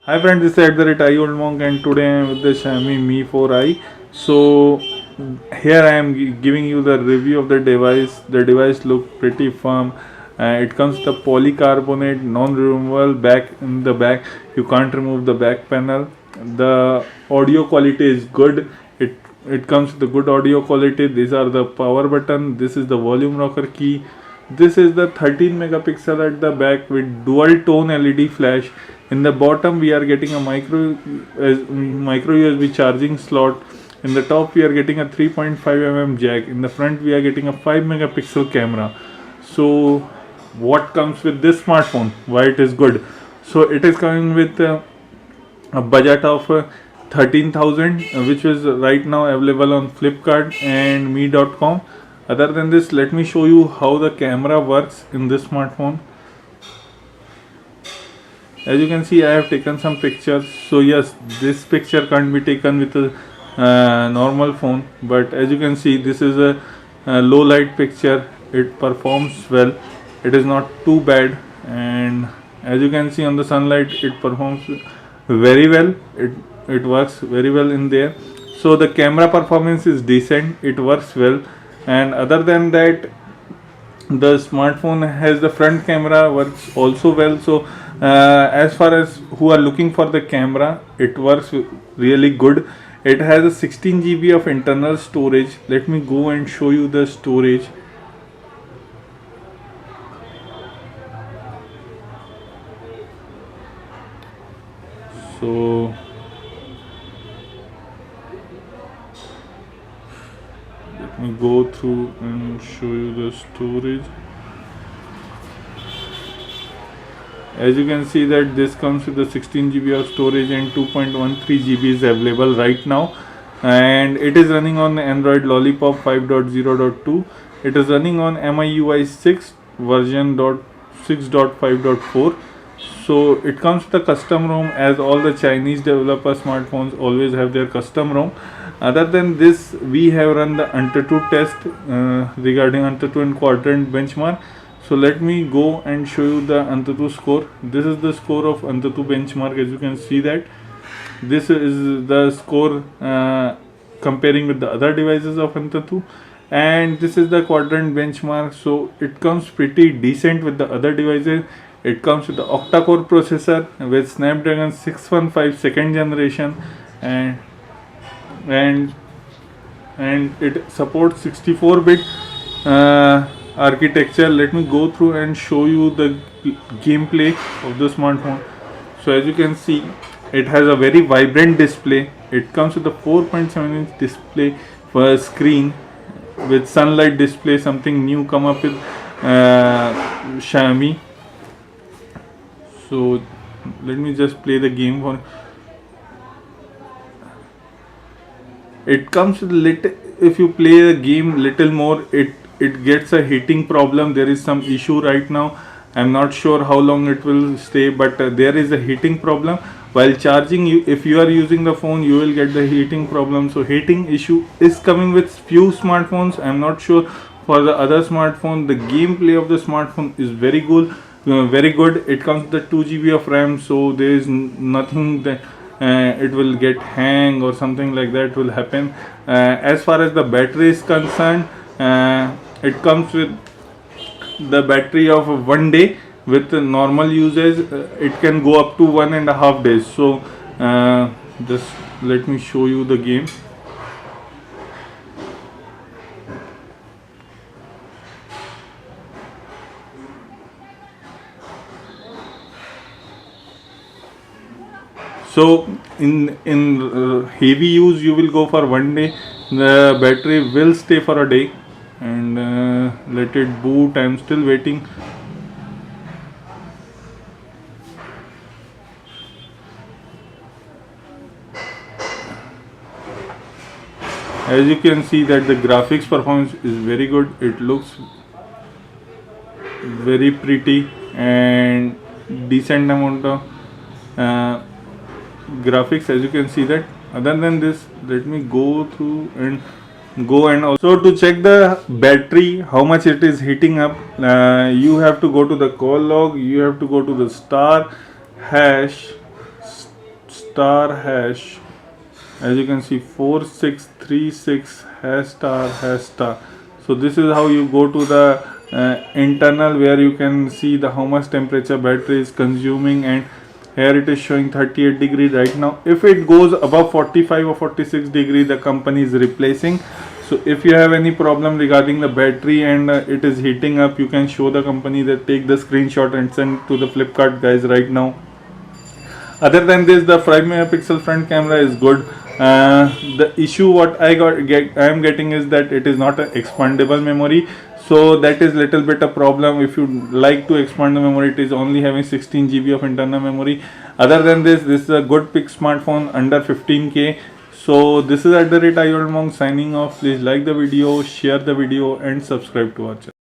Hi friends, this is @IOldMonk and today I am with the Xiaomi Mi 4i. So here I am giving you the review of the device. The device looks pretty firm. It comes with a polycarbonate non-removable back in the back. You can't remove the back panel. The audio quality is good. It comes with a good audio quality. These are the power button. This is the volume rocker key. This is the 13 megapixel at the back with dual tone LED flash. In the bottom we are getting a micro USB charging slot. In the top we are getting a 3.5 mm jack. In the front we are getting a 5 megapixel camera. So what comes with this smartphone? Why it is good? So it is coming with a budget of 13,000, which is right now available on Flipkart and me.com. Other than this, let me show you how the camera works in this smartphone. As you can see, I have taken some pictures. So yes, this picture can't be taken with a normal phone, but as you can see, this is a low light picture. It performs well. It is not too bad, and as you can see on the sunlight, it performs very well. It works very well in there. So the camera performance is decent. It works well, and other than that, the smartphone has the front camera works also well. So as far as who are looking for the camera, it works really good. It has a 16 GB of internal storage. Let me go and show you the storage. So let me go through and show you the storage. As you can see that this comes with the 16 GB of storage and 2.13 GB is available right now, and it is running on Android Lollipop 5.0.2. It is running on MIUI 6 version 6.5.4. So it comes with a custom ROM, as all the Chinese developer smartphones always have their custom ROM. Other than this, we have run the AnTuTu test regarding AnTuTu and quadrant benchmark. So let me go and show you the AnTuTu score. This is the score of AnTuTu benchmark. As you can see that this is the score comparing with the other devices of AnTuTu, and this is the quadrant benchmark. So it comes pretty decent with the other devices. It comes with the octa-core processor with Snapdragon 615 second generation, and it supports 64-bit architecture. Let me go through and show you the gameplay of the smartphone. So as you can see, it has a very vibrant display. It comes with a 4.7-inch display for screen with sunlight display, something new come up with Xiaomi. So let me just play the game for. It comes with little. If you play the game little more, it gets a heating problem. There is some issue right now. I'm not sure how long it will stay, but there is a heating problem while charging. If you are using the phone, you will get the heating problem. So heating issue is coming with few smartphones. I'm not sure for the other smartphone. The gameplay of the smartphone is very good. Very good. It comes with the 2 GB of RAM, so there is nothing that it will get hang or something like that will happen. As far as the battery is concerned, it comes with the battery of 1 day. With normal usage, it can go up to 1.5 days. So just let me show you the game. So in heavy use, you will go for 1 day. The battery will stay for a day, and let it boot. I'm still waiting. As you can see that the graphics performance is very good. It looks very pretty and decent amount of graphics, as you can see that. Other than this, let me go through and also to check the battery, how much it is heating up. You have to go to the call log. You have to go to the star hash star hash. As you can see, 4636 hash star. So this is how you go to the internal, where you can see the how much temperature battery is consuming, and here it is showing 38 degree right now. If it goes above 45 or 46 degree, the company is replacing. So if you have any problem regarding the battery and it is heating up, you can show the company that, take the screenshot and send to the Flipkart guys right now. Other than this, the 5 megapixel front camera is good. The issue what I am getting is that it is not an expandable memory, so that is little bit a problem. If you like to expand the memory, it is only having 16 GB of internal memory. Other than this is a good pick smartphone under 15K. So this is @IOLMonk signing off. Please like the video, share the video, and subscribe to our channel.